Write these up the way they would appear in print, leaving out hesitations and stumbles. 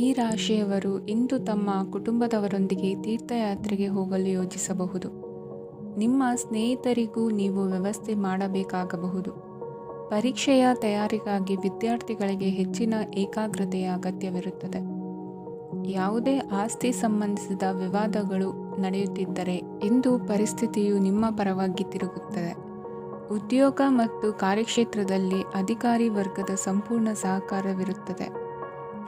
ಈ ರಾಶಿಯವರು ಇಂದು ತಮ್ಮ ಕುಟುಂಬದವರೊಂದಿಗೆ ತೀರ್ಥಯಾತ್ರೆಗೆ ಹೋಗಲು ಯೋಜಿಸಬಹುದು. ನಿಮ್ಮ ಸ್ನೇಹಿತರಿಗೂ ನೀವು ವ್ಯವಸ್ಥೆ ಮಾಡಬೇಕಾಗಬಹುದು. ಪರೀಕ್ಷೆಯ ತಯಾರಿಗಾಗಿ ವಿದ್ಯಾರ್ಥಿಗಳಿಗೆ ಹೆಚ್ಚಿನ ಏಕಾಗ್ರತೆಯ ಅಗತ್ಯವಿರುತ್ತದೆ. ಯಾವುದೇ ಆಸ್ತಿ ಸಂಬಂಧಿಸಿದ ವಿವಾದಗಳು ನಡೆಯುತ್ತಿದ್ದರೆ ಇಂದು ಪರಿಸ್ಥಿತಿಯು ನಿಮ್ಮ ಪರವಾಗಿ ತಿರುಗುತ್ತದೆ. ಉದ್ಯೋಗ ಮತ್ತು ಕಾರ್ಯಕ್ಷೇತ್ರದಲ್ಲಿ ಅಧಿಕಾರಿ ವರ್ಗದ ಸಂಪೂರ್ಣ ಸಹಕಾರವಿರುತ್ತದೆ.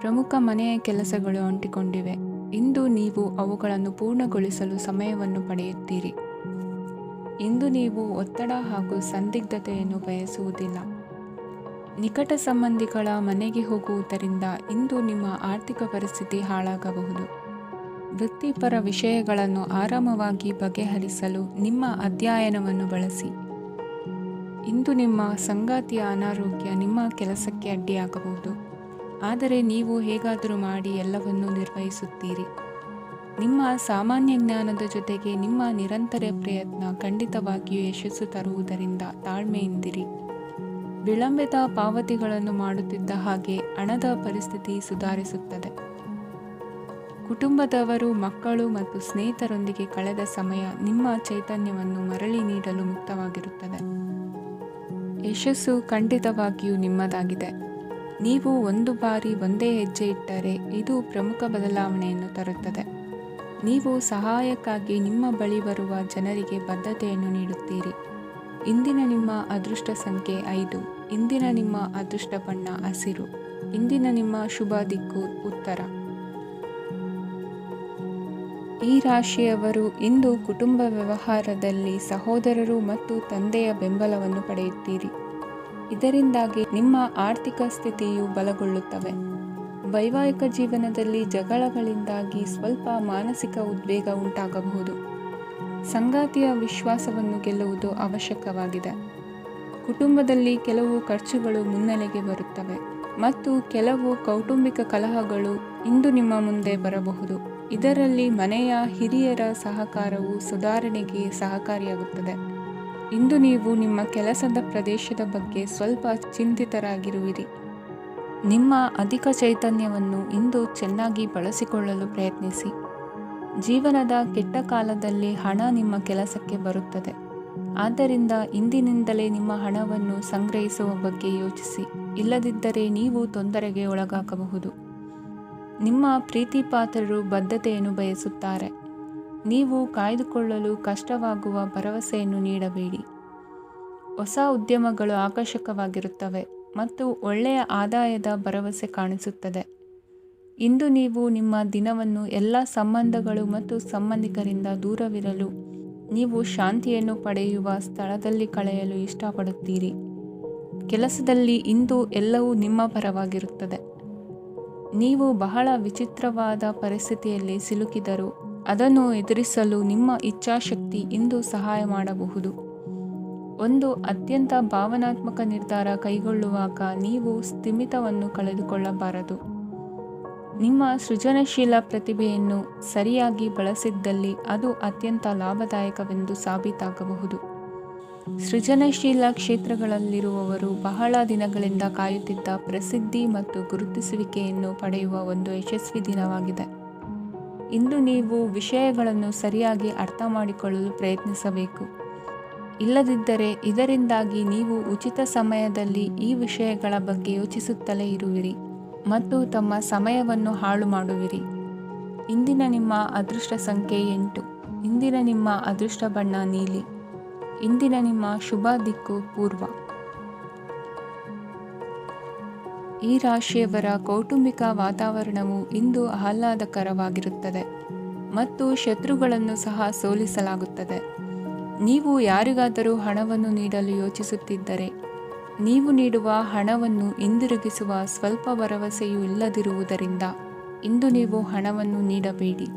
ಪ್ರಮುಖ ಮನೆಯ ಕೆಲಸಗಳು ಅಂಟಿಕೊಂಡಿವೆ. ಇಂದು ನೀವು ಅವುಗಳನ್ನು ಪೂರ್ಣಗೊಳಿಸಲು ಸಮಯವನ್ನು ಪಡೆಯುತ್ತೀರಿ. ಇಂದು ನೀವು ಒತ್ತಡ ಹಾಗೂ ಸಂದಿಗ್ಧತೆಯನ್ನು ಬಯಸುವುದಿಲ್ಲ. ನಿಕಟ ಸಂಬಂಧಿಗಳ ಮನೆಗೆ ಹೋಗುವುದರಿಂದ ಇಂದು ನಿಮ್ಮ ಆರ್ಥಿಕ ಪರಿಸ್ಥಿತಿ ಹಾಳಾಗಬಹುದು. ವೃತ್ತಿಪರ ವಿಷಯಗಳನ್ನು ಆರಾಮವಾಗಿ ಬಗೆಹರಿಸಲು ನಿಮ್ಮ ಅಧ್ಯಯನವನ್ನು ಬಳಸಿ. ಇಂದು ನಿಮ್ಮ ಸಂಗಾತಿಯ ಅನಾರೋಗ್ಯ ನಿಮ್ಮ ಕೆಲಸಕ್ಕೆ ಅಡ್ಡಿಯಾಗಬಹುದು, ಆದರೆ ನೀವು ಹೇಗಾದರೂ ಮಾಡಿ ಎಲ್ಲವನ್ನೂ ನಿರ್ವಹಿಸುತ್ತೀರಿ. ನಿಮ್ಮ ಸಾಮಾನ್ಯ ಜ್ಞಾನದ ಜೊತೆಗೆ ನಿಮ್ಮ ನಿರಂತರ ಪ್ರಯತ್ನ ಖಂಡಿತವಾಗಿಯೂ ಯಶಸ್ಸು ತರುವುದರಿಂದ ತಾಳ್ಮೆಯಿಂದಿರಿ. ವಿಳಂಬಿತ ಪಾವತಿಗಳನ್ನು ಮಾಡುತ್ತಿದ್ದ ಹಾಗೆ ಹಣದ ಪರಿಸ್ಥಿತಿ ಸುಧಾರಿಸುತ್ತದೆ. ಕುಟುಂಬದವರು, ಮಕ್ಕಳು ಮತ್ತು ಸ್ನೇಹಿತರೊಂದಿಗೆ ಕಳೆದ ಸಮಯ ನಿಮ್ಮ ಚೈತನ್ಯವನ್ನು ಮರಳಿ ನೀಡಲು ಮುಕ್ತವಾಗಿರುತ್ತದೆ. ಯಶಸ್ಸು ಖಂಡಿತವಾಗಿಯೂ ನಿಮ್ಮದಾಗಿದೆ. ನೀವು ಒಂದು ಬಾರಿ ಒಂದೇ ಹೆಜ್ಜೆ ಇಟ್ಟರೆ ಇದು ಪ್ರಮುಖ ಬದಲಾವಣೆಯನ್ನು ತರುತ್ತದೆ. ನೀವು ಸಹಾಯಕ್ಕಾಗಿ ನಿಮ್ಮ ಬಳಿ ಬರುವ ಜನರಿಗೆ ಬದ್ಧತೆಯನ್ನು ನೀಡುತ್ತೀರಿ. ಇಂದಿನ ನಿಮ್ಮ ಅದೃಷ್ಟ ಸಂಖ್ಯೆ 5. ಇಂದಿನ ನಿಮ್ಮ ಅದೃಷ್ಟ ಬಣ್ಣ ಹಸಿರು. ಇಂದಿನ ನಿಮ್ಮ ಶುಭ ದಿಕ್ಕು ಉತ್ತರ. ಈ ರಾಶಿಯವರು ಇಂದು ಕುಟುಂಬ ವ್ಯವಹಾರದಲ್ಲಿ ಸಹೋದರರು ಮತ್ತು ತಂದೆಯ ಬೆಂಬಲವನ್ನು ಪಡೆಯುತ್ತೀರಿ. ಇದರಿಂದಾಗಿ ನಿಮ್ಮ ಆರ್ಥಿಕ ಸ್ಥಿತಿಯು ಬಲಗೊಳ್ಳುತ್ತವೆ. ವೈವಾಹಿಕ ಜೀವನದಲ್ಲಿ ಜಗಳಗಳಿಂದಾಗಿ ಸ್ವಲ್ಪ ಮಾನಸಿಕ ಉದ್ವೇಗ ಉಂಟಾಗಬಹುದು. ಸಂಗಾತಿಯ ವಿಶ್ವಾಸವನ್ನು ಗೆಲ್ಲುವುದು ಅವಶ್ಯಕವಾಗಿದೆ. ಕುಟುಂಬದಲ್ಲಿ ಕೆಲವು ಖರ್ಚುಗಳು ಮುನ್ನೆಲೆಗೆ ಬರುತ್ತವೆ ಮತ್ತು ಕೆಲವು ಕೌಟುಂಬಿಕ ಕಲಹಗಳು ಇಂದು ನಿಮ್ಮ ಮುಂದೆ ಬರಬಹುದು. ಇದರಲ್ಲಿ ಮನೆಯ ಹಿರಿಯರ ಸಹಕಾರವು ಸುಧಾರಣೆಗೆ ಸಹಕಾರಿಯಾಗುತ್ತದೆ. ಇಂದು ನೀವು ನಿಮ್ಮ ಕೆಲಸದ ಪ್ರದೇಶದ ಬಗ್ಗೆ ಸ್ವಲ್ಪ ಚಿಂತಿತರಾಗಿರುವಿರಿ. ನಿಮ್ಮ ಅಧಿಕ ಚೈತನ್ಯವನ್ನು ಇಂದು ಚೆನ್ನಾಗಿ ಬಳಸಿಕೊಳ್ಳಲು ಪ್ರಯತ್ನಿಸಿ. ಜೀವನದ ಕೆಟ್ಟ ಕಾಲದಲ್ಲಿ ಹಣ ನಿಮ್ಮ ಕೆಲಸಕ್ಕೆ ಬರುತ್ತದೆ. ಆದ್ದರಿಂದ ಇಂದಿನಿಂದಲೇ ನಿಮ್ಮ ಹಣವನ್ನು ಸಂಗ್ರಹಿಸುವ ಬಗ್ಗೆ ಯೋಚಿಸಿ. ಇಲ್ಲದಿದ್ದರೆ ನೀವು ತೊಂದರೆಗೆ ಒಳಗಾಗಬಹುದು. ನಿಮ್ಮ ಪ್ರೀತಿಪಾತ್ರರು ಬದ್ಧತೆಯನ್ನು ಬಯಸುತ್ತಾರೆ. ನೀವು ಕಾಯ್ದುಕೊಳ್ಳಲು ಕಷ್ಟವಾಗುವ ಭರವಸೆಯನ್ನು ನೀಡಬೇಡಿ. ಹೊಸ ಉದ್ಯಮಗಳು ಆಕರ್ಷಕವಾಗಿರುತ್ತವೆ ಮತ್ತು ಒಳ್ಳೆಯ ಆದಾಯದ ಭರವಸೆ ಕಾಣಿಸುತ್ತದೆ. ಇಂದು ನೀವು ನಿಮ್ಮ ದಿನವನ್ನು ಎಲ್ಲ ಸಂಬಂಧಗಳು ಮತ್ತು ಸಂಬಂಧಿಕರಿಂದ ದೂರವಿರಲು ನೀವು ಶಾಂತಿಯನ್ನು ಪಡೆಯುವ ಸ್ಥಳದಲ್ಲಿ ಕಳೆಯಲು ಇಷ್ಟಪಡುತ್ತೀರಿ. ಕೆಲಸದಲ್ಲಿ ಇಂದು ಎಲ್ಲವೂ ನಿಮ್ಮ ಪರವಾಗಿರುತ್ತದೆ. ನೀವು ಬಹಳ ವಿಚಿತ್ರವಾದ ಪರಿಸ್ಥಿತಿಯಲ್ಲಿ ಸಿಲುಕಿದರೂ ಅದನ್ನು ಎದುರಿಸಲು ನಿಮ್ಮ ಇಚ್ಛಾಶಕ್ತಿ ಇಂದು ಸಹಾಯ ಮಾಡಬಹುದು. ಒಂದು ಅತ್ಯಂತ ಭಾವನಾತ್ಮಕ ನಿರ್ಧಾರ ಕೈಗೊಳ್ಳುವಾಗ ನೀವು ಸ್ಥಿಮಿತವನ್ನು ಕಳೆದುಕೊಳ್ಳಬಾರದು. ನಿಮ್ಮ ಸೃಜನಶೀಲ ಪ್ರತಿಭೆಯನ್ನು ಸರಿಯಾಗಿ ಬಳಸಿದ್ದಲ್ಲಿ ಅದು ಅತ್ಯಂತ ಲಾಭದಾಯಕವೆಂದು ಸಾಬೀತಾಗಬಹುದು. ಸೃಜನಶೀಲ ಕ್ಷೇತ್ರಗಳಲ್ಲಿರುವವರು ಬಹಳ ದಿನಗಳಿಂದ ಕಾಯುತ್ತಿದ್ದ ಪ್ರಸಿದ್ಧಿ ಮತ್ತು ಗುರುತಿಸುವಿಕೆಯನ್ನು ಪಡೆಯುವ ಒಂದು ಯಶಸ್ವಿ ದಿನವಾಗಿದೆ. ಇಂದು ನೀವು ವಿಷಯಗಳನ್ನು ಸರಿಯಾಗಿ ಅರ್ಥ ಮಾಡಿಕೊಳ್ಳಲು ಪ್ರಯತ್ನಿಸಬೇಕು. ಇಲ್ಲದಿದ್ದರೆ ಇದರಿಂದಾಗಿ ನೀವು ಉಚಿತ ಸಮಯದಲ್ಲಿ ಈ ವಿಷಯಗಳ ಬಗ್ಗೆ ಯೋಚಿಸುತ್ತಲೇ ಇರುವಿರಿ ಮತ್ತು ತಮ್ಮ ಸಮಯವನ್ನು ಹಾಳು ಮಾಡುವಿರಿ. ಇಂದಿನ ನಿಮ್ಮ ಅದೃಷ್ಟ ಸಂಖ್ಯೆ 8. ಇಂದಿನ ನಿಮ್ಮ ಅದೃಷ್ಟ ಬಣ್ಣ ನೀಲಿ. ಇಂದಿನ ನಿಮ್ಮ ಶುಭ ದಿಕ್ಕು ಪೂರ್ವ. ಈ ರಾಶಿಯವರ ಕೌಟುಂಬಿಕ ವಾತಾವರಣವು ಇಂದು ಆಹ್ಲಾದಕರವಾಗಿರುತ್ತದೆ ಮತ್ತು ಶತ್ರುಗಳನ್ನು ಸಹ ಸೋಲಿಸಲಾಗುತ್ತದೆ. ನೀವು ಯಾರಿಗಾದರೂ ಹಣವನ್ನು ನೀಡಲು ಯೋಚಿಸುತ್ತಿದ್ದರೆ ನೀವು ನೀಡುವ ಹಣವನ್ನು ಹಿಂದಿರುಗಿಸುವ ಸ್ವಲ್ಪ ಭರವಸೆಯೂ ಇಲ್ಲದಿರುವುದರಿಂದ ಇಂದು ನೀವು ಹಣವನ್ನು ನೀಡಬೇಡಿ.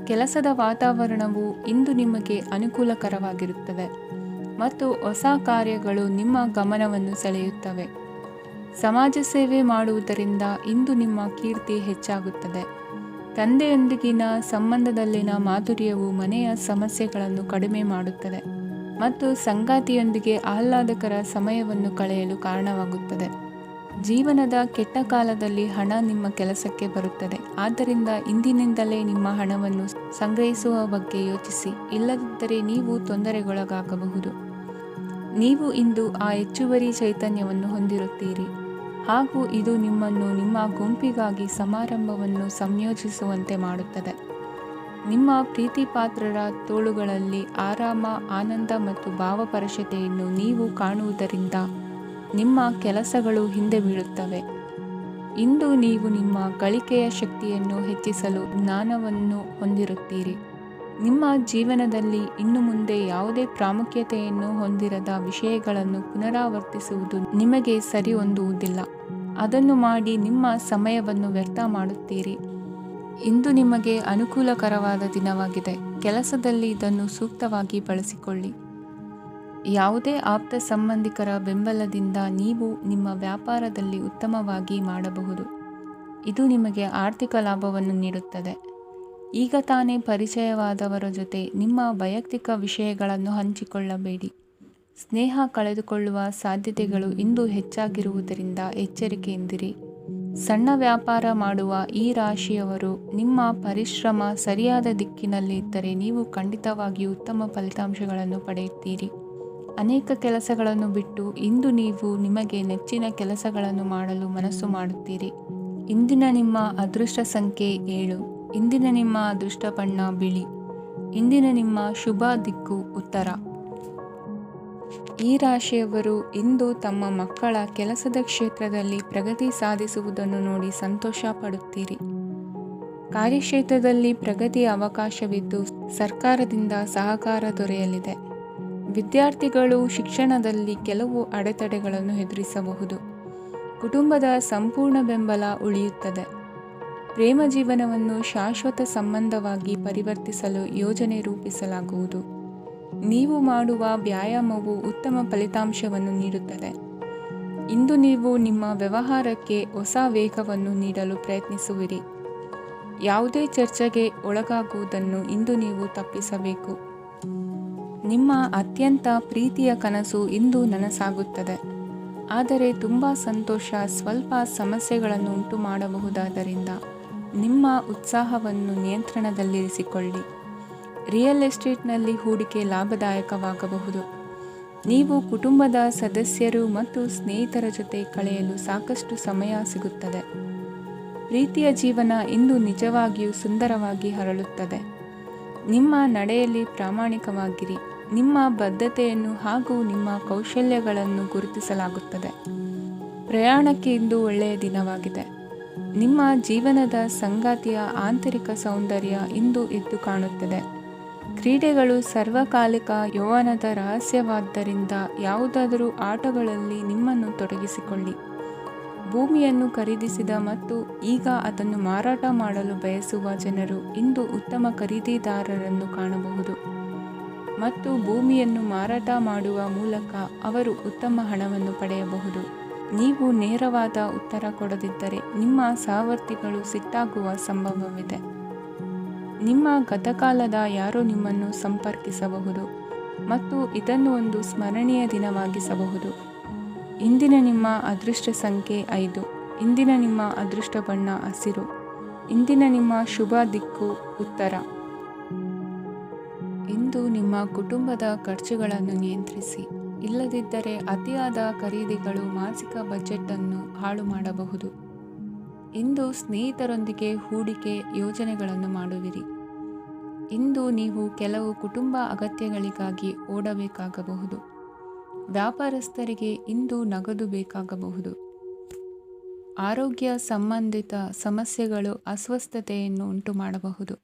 ಕೆಲಸದ ವಾತಾವರಣವು ಇಂದು ನಿಮಗೆ ಅನುಕೂಲಕರವಾಗಿರುತ್ತದೆ ಮತ್ತು ಹೊಸ ಕಾರ್ಯಗಳು ನಿಮ್ಮ ಗಮನವನ್ನು ಸೆಳೆಯುತ್ತವೆ. ಸಮಾಜ ಸೇವೆ ಮಾಡುವುದರಿಂದ ಇಂದು ನಿಮ್ಮ ಕೀರ್ತಿ ಹೆಚ್ಚಾಗುತ್ತದೆ. ತಂದೆಯೊಂದಿಗಿನ ಸಂಬಂಧದಲ್ಲಿನ ಮಾಧುರ್ಯವು ಮನೆಯ ಸಮಸ್ಯೆಗಳನ್ನು ಕಡಿಮೆ ಮಾಡುತ್ತದೆ ಮತ್ತು ಸಂಗಾತಿಯೊಂದಿಗೆ ಆಹ್ಲಾದಕರ ಸಮಯವನ್ನು ಕಳೆಯಲು ಕಾರಣವಾಗುತ್ತದೆ. ಜೀವನದ ಕೆಟ್ಟ ಕಾಲದಲ್ಲಿ ಹಣ ನಿಮ್ಮ ಕೆಲಸಕ್ಕೆ ಬರುತ್ತದೆ. ಆದ್ದರಿಂದ ಇಂದಿನಿಂದಲೇ ನಿಮ್ಮ ಹಣವನ್ನು ಸಂಗ್ರಹಿಸುವ ಬಗ್ಗೆ ಯೋಚಿಸಿ, ಇಲ್ಲದಿದ್ದರೆ ನೀವು ತೊಂದರೆಗೊಳಗಾಗಬಹುದು. ನೀವು ಇಂದು ಆ ಹೆಚ್ಚುವರಿ ಚೈತನ್ಯವನ್ನು ಹೊಂದಿರುತ್ತೀರಿ ಹಾಗೂ ಇದು ನಿಮ್ಮನ್ನು ನಿಮ್ಮ ಗುಂಪಿಗಾಗಿ ಸಮಾರಂಭವನ್ನು ಸಂಯೋಜಿಸುವಂತೆ ಮಾಡುತ್ತದೆ. ನಿಮ್ಮ ಪ್ರೀತಿಪಾತ್ರರ ತೋಳುಗಳಲ್ಲಿ ಆರಾಮ, ಆನಂದ ಮತ್ತು ಭಾವಪರಶತೆಯನ್ನು ನೀವು ಕಾಣುವುದರಿಂದ ನಿಮ್ಮ ಕೆಲಸಗಳು ಹಿಂದೆ ಬೀಳುತ್ತವೆ. ಇಂದು ನೀವು ನಿಮ್ಮ ಗಳಿಕೆಯ ಶಕ್ತಿಯನ್ನು ಹೆಚ್ಚಿಸಲು ಜ್ಞಾನವನ್ನು ಹೊಂದಿರುತ್ತೀರಿ. ನಿಮ್ಮ ಜೀವನದಲ್ಲಿ ಇನ್ನು ಮುಂದೆ ಯಾವುದೇ ಪ್ರಾಮುಖ್ಯತೆಯನ್ನು ಹೊಂದಿರದ ವಿಷಯಗಳನ್ನು ಪುನರಾವರ್ತಿಸುವುದು ನಿಮಗೆ ಸರಿ ಹೊಂದುವುದಿಲ್ಲ. ಅದನ್ನು ಮಾಡಿ ನಿಮ್ಮ ಸಮಯವನ್ನು ವ್ಯರ್ಥ ಮಾಡುತ್ತೀರಿ. ಇಂದು ನಿಮಗೆ ಅನುಕೂಲಕರವಾದ ದಿನವಾಗಿದೆ. ಕೆಲಸದಲ್ಲಿ ಇದನ್ನು ಸೂಕ್ತವಾಗಿ ಬಳಸಿಕೊಳ್ಳಿ. ಯಾವುದೇ ಆಪ್ತ ಸಂಬಂಧಿಕರ ಬೆಂಬಲದಿಂದ ನೀವು ನಿಮ್ಮ ವ್ಯಾಪಾರದಲ್ಲಿ ಉತ್ತಮವಾಗಿ ಮಾಡಬಹುದು. ಇದು ನಿಮಗೆ ಆರ್ಥಿಕ ಲಾಭವನ್ನು ನೀಡುತ್ತದೆ. ಈಗ ತಾನೇ ಪರಿಚಯವಾದವರ ಜೊತೆ ನಿಮ್ಮ ವೈಯಕ್ತಿಕ ವಿಷಯಗಳನ್ನು ಹಂಚಿಕೊಳ್ಳಬೇಡಿ. ಸ್ನೇಹ ಕಳೆದುಕೊಳ್ಳುವ ಸಾಧ್ಯತೆಗಳು ಇಂದು ಹೆಚ್ಚಾಗಿರುವುದರಿಂದ ಎಚ್ಚರಿಕೆಯಿಂದಿರಿ. ಸಣ್ಣ ವ್ಯಾಪಾರ ಮಾಡುವ ಈ ರಾಶಿಯವರು ನಿಮ್ಮ ಪರಿಶ್ರಮ ಸರಿಯಾದ ದಿಕ್ಕಿನಲ್ಲಿ ಇದ್ದರೆ ನೀವು ಖಂಡಿತವಾಗಿಯೂ ಉತ್ತಮ ಫಲಿತಾಂಶಗಳನ್ನು ಪಡೆಯುತ್ತೀರಿ. ಅನೇಕ ಕೆಲಸಗಳನ್ನು ಬಿಟ್ಟು ಇಂದು ನೀವು ನಿಮಗೆ ನೆಚ್ಚಿನ ಕೆಲಸಗಳನ್ನು ಮಾಡಲು ಮನಸ್ಸು ಮಾಡುತ್ತೀರಿ. ಇಂದಿನ ನಿಮ್ಮ ಅದೃಷ್ಟ ಸಂಖ್ಯೆ 7. ಇಂದಿನ ನಿಮ್ಮ ಅದೃಷ್ಟ ಬಣ್ಣ ಬಿಳಿ. ಇಂದಿನ ನಿಮ್ಮ ಶುಭ ದಿಕ್ಕು ಉತ್ತರ. ಈ ರಾಶಿಯವರು ಇಂದು ತಮ್ಮ ಮಕ್ಕಳ ಕೆಲಸದ ಕ್ಷೇತ್ರದಲ್ಲಿ ಪ್ರಗತಿ ಸಾಧಿಸುವುದನ್ನು ನೋಡಿ ಸಂತೋಷ ಪಡುತ್ತೀರಿ. ಕಾರ್ಯಕ್ಷೇತ್ರದಲ್ಲಿ ಪ್ರಗತಿಯ ಅವಕಾಶವಿದ್ದು ಸರ್ಕಾರದಿಂದ ಸಹಕಾರ ದೊರೆಯಲಿದೆ. ವಿದ್ಯಾರ್ಥಿಗಳು ಶಿಕ್ಷಣದಲ್ಲಿ ಕೆಲವು ಅಡೆತಡೆಗಳನ್ನು ಎದುರಿಸಬಹುದು. ಕುಟುಂಬದ ಸಂಪೂರ್ಣ ಬೆಂಬಲ ಉಳಿಯುತ್ತದೆ. ಪ್ರೇಮ ಜೀವನವನ್ನು ಶಾಶ್ವತ ಸಂಬಂಧವಾಗಿ ಪರಿವರ್ತಿಸಲು ಯೋಜನೆ ರೂಪಿಸಲಾಗುವುದು. ನೀವು ಮಾಡುವ ವ್ಯಾಯಾಮವು ಉತ್ತಮ ಫಲಿತಾಂಶವನ್ನು ನೀಡುತ್ತದೆ. ಇಂದು ನೀವು ನಿಮ್ಮ ವ್ಯವಹಾರಕ್ಕೆ ಹೊಸ ವೇಗವನ್ನು ನೀಡಲು ಪ್ರಯತ್ನಿಸುವಿರಿ. ಯಾವುದೇ ಚರ್ಚೆಗೆ ಒಳಗಾಗುವುದನ್ನು ಇಂದು ನೀವು ತಪ್ಪಿಸಬೇಕು. ನಿಮ್ಮ ಅತ್ಯಂತ ಪ್ರೀತಿಯ ಕನಸು ಇಂದು ನನಸಾಗುತ್ತದೆ. ಆದರೆ ತುಂಬ ಸಂತೋಷ ಸ್ವಲ್ಪ ಸಮಸ್ಯೆಗಳನ್ನು ಉಂಟು ಮಾಡಬಹುದಾದ್ದರಿಂದ ನಿಮ್ಮ ಉತ್ಸಾಹವನ್ನು ನಿಯಂತ್ರಣದಲ್ಲಿರಿಸಿಕೊಳ್ಳಿ. ರಿಯಲ್ ಎಸ್ಟೇಟ್ನಲ್ಲಿ ಹೂಡಿಕೆ ಲಾಭದಾಯಕವಾಗಬಹುದು. ನೀವು ಕುಟುಂಬದ ಸದಸ್ಯರು ಮತ್ತು ಸ್ನೇಹಿತರ ಜೊತೆ ಕಳೆಯಲು ಸಾಕಷ್ಟು ಸಮಯ ಸಿಗುತ್ತದೆ. ಪ್ರೀತಿಯ ಜೀವನ ಇಂದು ನಿಜವಾಗಿಯೂ ಸುಂದರವಾಗಿ ಹರಳುತ್ತದೆ. ನಿಮ್ಮ ನಡೆಯಲ್ಲಿ ಪ್ರಾಮಾಣಿಕವಾಗಿರಿ. ನಿಮ್ಮ ಬದ್ಧತೆಯನ್ನು ಹಾಗೂ ನಿಮ್ಮ ಕೌಶಲ್ಯಗಳನ್ನು ಗುರುತಿಸಲಾಗುತ್ತದೆ. ಪ್ರಯಾಣಕ್ಕೆ ಇಂದು ಒಳ್ಳೆಯ ದಿನವಾಗಿದೆ. ನಿಮ್ಮ ಜೀವನದ ಸಂಗಾತಿಯ ಆಂತರಿಕ ಸೌಂದರ್ಯ ಇಂದು ಎದ್ದು ಕಾಣುತ್ತದೆ. ಕ್ರೀಡೆಗಳು ಸರ್ವಕಾಲಿಕ ಯೌವನದ ರಹಸ್ಯವಾದ್ದರಿಂದ ಯಾವುದಾದರೂ ಆಟಗಳಲ್ಲಿ ನಿಮ್ಮನ್ನು ತೊಡಗಿಸಿಕೊಳ್ಳಿ. ಭೂಮಿಯನ್ನು ಖರೀದಿಸಿದ ಮತ್ತು ಈಗ ಅದನ್ನು ಮಾರಾಟ ಮಾಡಲು ಬಯಸುವ ಜನರು ಇಂದು ಉತ್ತಮ ಖರೀದಿದಾರರನ್ನು ಕಾಣಬಹುದು ಮತ್ತು ಭೂಮಿಯನ್ನು ಮಾರಾಟ ಮಾಡುವ ಮೂಲಕ ಅವರು ಉತ್ತಮ ಹಣವನ್ನು ಪಡೆಯಬಹುದು. ನೀವು ನೇರವಾದ ಉತ್ತರ ಕೊಡದಿದ್ದರೆ ನಿಮ್ಮ ಸಹವರ್ತಿಗಳು ಸಿಟ್ಟಾಗುವ ಸಂಭವವಿದೆ. ನಿಮ್ಮ ಗತಕಾಲದ ಯಾರೋ ನಿಮ್ಮನ್ನು ಸಂಪರ್ಕಿಸಬಹುದು ಮತ್ತು ಇದನ್ನು ಒಂದು ಸ್ಮರಣೀಯ ದಿನವಾಗಿಸಬಹುದು. ಇಂದಿನ ನಿಮ್ಮ ಅದೃಷ್ಟ ಸಂಖ್ಯೆ 5. ಇಂದಿನ ನಿಮ್ಮ ಅದೃಷ್ಟ ಬಣ್ಣ ಹಸಿರು. ಇಂದಿನ ನಿಮ್ಮ ಶುಭ ದಿಕ್ಕು ಉತ್ತರ. ಇಂದು ನಿಮ್ಮ ಕುಟುಂಬದ ಖರ್ಚುಗಳನ್ನು ನಿಯಂತ್ರಿಸಿ. ಇಲ್ಲದಿದ್ದರೆ ಅತಿಯಾದ ಖರೀದಿಗಳು ಮಾಸಿಕ ಬಜೆಟನ್ನು ಹಾಳು ಮಾಡಬಹುದು. ಇಂದು ಸ್ನೇಹಿತರೊಂದಿಗೆ ಹೂಡಿಕೆ ಯೋಜನೆಗಳನ್ನು ಮಾಡುವಿರಿ. ಇಂದು ನೀವು ಕೆಲವು ಕುಟುಂಬ ಅಗತ್ಯಗಳಿಗಾಗಿ ಓಡಬೇಕಾಗಬಹುದು. ವ್ಯಾಪಾರಸ್ಥರಿಗೆ ಇಂದು ನಗದು ಬೇಕಾಗಬಹುದು. ಆರೋಗ್ಯ ಸಂಬಂಧಿತ ಸಮಸ್ಯೆಗಳು ಅಸ್ವಸ್ಥತೆಯನ್ನು ಉಂಟುಮಾಡಬಹುದು.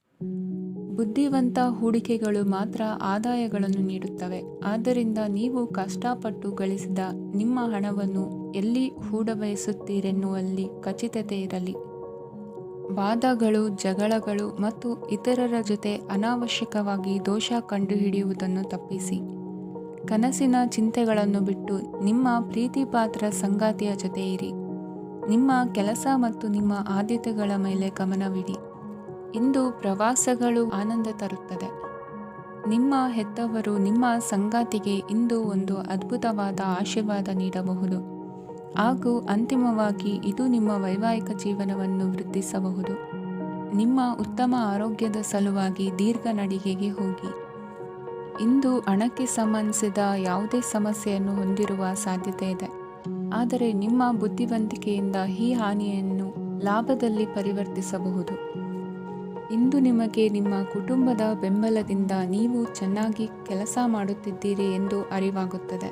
ಬುದ್ಧಿವಂತ ಹೂಡಿಕೆಗಳು ಮಾತ್ರ ಆದಾಯಗಳನ್ನು ನೀಡುತ್ತವೆ. ಆದ್ದರಿಂದ ನೀವು ಕಷ್ಟಪಟ್ಟು ಗಳಿಸಿದ ನಿಮ್ಮ ಹಣವನ್ನು ಎಲ್ಲಿ ಹೂಡಬಯಸುತ್ತೀರೆನ್ನುವಲ್ಲಿ ಖಚಿತತೆ ಇರಲಿ. ವಾದಗಳು, ಜಗಳಗಳು ಮತ್ತು ಇತರರ ಜೊತೆ ಅನಾವಶ್ಯಕವಾಗಿ ದೋಷ ಕಂಡುಹಿಡಿಯುವುದನ್ನು ತಪ್ಪಿಸಿ. ಕನಸಿನ ಚಿಂತೆಗಳನ್ನು ಬಿಟ್ಟು ನಿಮ್ಮ ಪ್ರೀತಿಪಾತ್ರ ಸಂಗಾತಿಯ ಜೊತೆ ಇರಿ. ನಿಮ್ಮ ಕೆಲಸ ಮತ್ತು ನಿಮ್ಮ ಆದ್ಯತೆಗಳ ಮೇಲೆ ಗಮನವಿಡಿ. ಇಂದು ಪ್ರವಾಸಗಳು ಆನಂದ ತರುತ್ತದೆ. ನಿಮ್ಮ ಹೆತ್ತವರು ನಿಮ್ಮ ಸಂಗಾತಿಗೆ ಇಂದು ಒಂದು ಅದ್ಭುತವಾದ ಆಶೀರ್ವಾದ ನೀಡಬಹುದು. ಹಾಗೂ ಅಂತಿಮವಾಗಿ ಇದು ನಿಮ್ಮ ವೈವಾಹಿಕ ಜೀವನವನ್ನು ವೃದ್ಧಿಸಬಹುದು. ನಿಮ್ಮ ಉತ್ತಮ ಆರೋಗ್ಯದ ಸಲುವಾಗಿ ದೀರ್ಘ ನಡಿಗೆಗೆ ಹೋಗಿ. ಇಂದು ಹಣಕ್ಕೆ ಸಂಬಂಧಿಸಿದ ಯಾವುದೇ ಸಮಸ್ಯೆಯನ್ನು ಹೊಂದಿರುವ ಸಾಧ್ಯತೆ ಇದೆ, ಆದರೆ ನಿಮ್ಮ ಬುದ್ಧಿವಂತಿಕೆಯಿಂದ ಈ ಹಾನಿಯನ್ನು ಲಾಭದಲ್ಲಿ ಪರಿವರ್ತಿಸಬಹುದು. ಇಂದು ನಿಮಗೆ ನಿಮ್ಮ ಕುಟುಂಬದ ಬೆಂಬಲದಿಂದ ನೀವು ಚೆನ್ನಾಗಿ ಕೆಲಸ ಮಾಡುತ್ತಿದ್ದೀರಿ ಎಂದು ಅರಿವಾಗುತ್ತದೆ.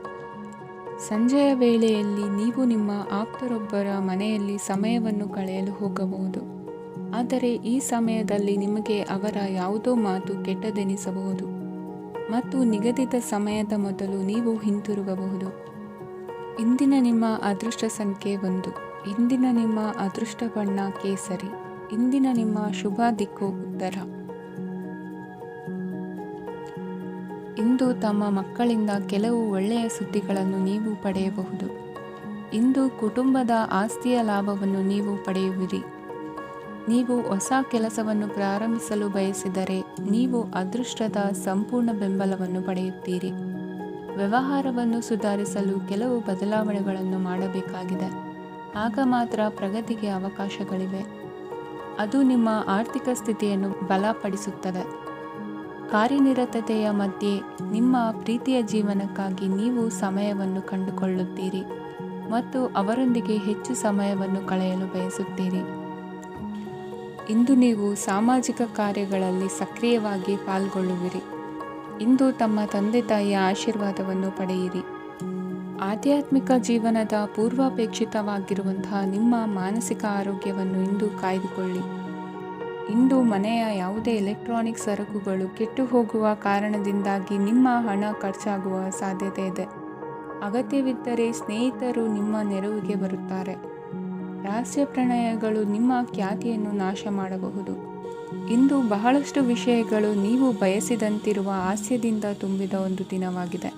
ಸಂಜೆಯ ವೇಳೆಯಲ್ಲಿ ನೀವು ನಿಮ್ಮ ಆಪ್ತರೊಬ್ಬರ ಮನೆಯಲ್ಲಿ ಸಮಯವನ್ನು ಕಳೆಯಲು ಹೋಗಬಹುದು, ಆದರೆ ಈ ಸಮಯದಲ್ಲಿ ನಿಮಗೆ ಅವರ ಯಾವುದೋ ಮಾತು ಕೆಟ್ಟದೆನಿಸಬಹುದು ಮತ್ತು ನಿಗದಿತ ಸಮಯದ ಮೊದಲು ನೀವು ಹಿಂತಿರುಗಬಹುದು. ಇಂದಿನ ನಿಮ್ಮ ಅದೃಷ್ಟ ಸಂಖ್ಯೆ 1. ಇಂದಿನ ನಿಮ್ಮ ಅದೃಷ್ಟ ಬಣ್ಣ ಕೇಸರಿ. ಇಂದಿನ ನಿಮ್ಮ ಶುಭ ದಿಕ್ಕು ಉತ್ತರ. ಇಂದು ತಮ್ಮ ಮಕ್ಕಳಿಂದ ಕೆಲವು ಒಳ್ಳೆಯ ಸುದ್ದಿಗಳನ್ನು ನೀವು ಪಡೆಯಬಹುದು. ಇಂದು ಕುಟುಂಬದ ಆಸ್ತಿಯ ಲಾಭವನ್ನು ನೀವು ಪಡೆಯುವಿರಿ. ನೀವು ಹೊಸ ಕೆಲಸವನ್ನು ಪ್ರಾರಂಭಿಸಲು ಬಯಸಿದರೆ ನೀವು ಅದೃಷ್ಟದ ಸಂಪೂರ್ಣ ಬೆಂಬಲವನ್ನು ಪಡೆಯುತ್ತೀರಿ. ವ್ಯವಹಾರವನ್ನು ಸುಧಾರಿಸಲು ಕೆಲವು ಬದಲಾವಣೆಗಳನ್ನು ಮಾಡಬೇಕಾಗಿದೆ, ಆಗ ಮಾತ್ರ ಪ್ರಗತಿಗೆ ಅವಕಾಶಗಳಿವೆ. ಅದು ನಿಮ್ಮ ಆರ್ಥಿಕ ಸ್ಥಿತಿಯನ್ನು ಬಲಪಡಿಸುತ್ತದೆ. ಕಾರ್ಯನಿರತತೆಯ ಮಧ್ಯೆ ನಿಮ್ಮ ಪ್ರೀತಿಯ ಜೀವನಕ್ಕಾಗಿ ನೀವು ಸಮಯವನ್ನು ಕಂಡುಕೊಳ್ಳುತ್ತೀರಿ ಮತ್ತು ಅವರೊಂದಿಗೆ ಹೆಚ್ಚು ಸಮಯವನ್ನು ಕಳೆಯಲು ಬಯಸುತ್ತೀರಿ. ಇಂದು ನೀವು ಸಾಮಾಜಿಕ ಕಾರ್ಯಗಳಲ್ಲಿ ಸಕ್ರಿಯವಾಗಿ ಪಾಲ್ಗೊಳ್ಳುವಿರಿ. ಇಂದು ತಮ್ಮ ತಂದೆ ತಾಯಿಯ ಆಶೀರ್ವಾದವನ್ನು ಪಡೆಯಿರಿ. ಆಧ್ಯಾತ್ಮಿಕ ಜೀವನದ ಪೂರ್ವಾಪೇಕ್ಷಿತವಾಗಿರುವಂತಹ ನಿಮ್ಮ ಮಾನಸಿಕ ಆರೋಗ್ಯವನ್ನು ಇಂದು ಕಾಯ್ದುಕೊಳ್ಳಿ. ಇಂದು ಮನೆಯ ಯಾವುದೇ ಎಲೆಕ್ಟ್ರಾನಿಕ್ ಸರಕುಗಳು ಕೆಟ್ಟು ಹೋಗುವ ಕಾರಣದಿಂದಾಗಿ ನಿಮ್ಮ ಹಣ ಖರ್ಚಾಗುವ ಸಾಧ್ಯತೆ ಇದೆ. ಅಗತ್ಯವಿದ್ದರೆ ಸ್ನೇಹಿತರು ನಿಮ್ಮ ನೆರವಿಗೆ ಬರುತ್ತಾರೆ. ರಹಸ್ಯ ಪ್ರಣಯಗಳು ನಿಮ್ಮ ಖ್ಯಾತಿಯನ್ನು ನಾಶ ಮಾಡಬಹುದು. ಇಂದು ಬಹಳಷ್ಟು ವಿಷಯಗಳು ನೀವು ಬಯಸಿದಂತಿರುವ ಹಾಸ್ಯದಿಂದ ತುಂಬಿದ ಒಂದು ದಿನವಾಗಿದೆ.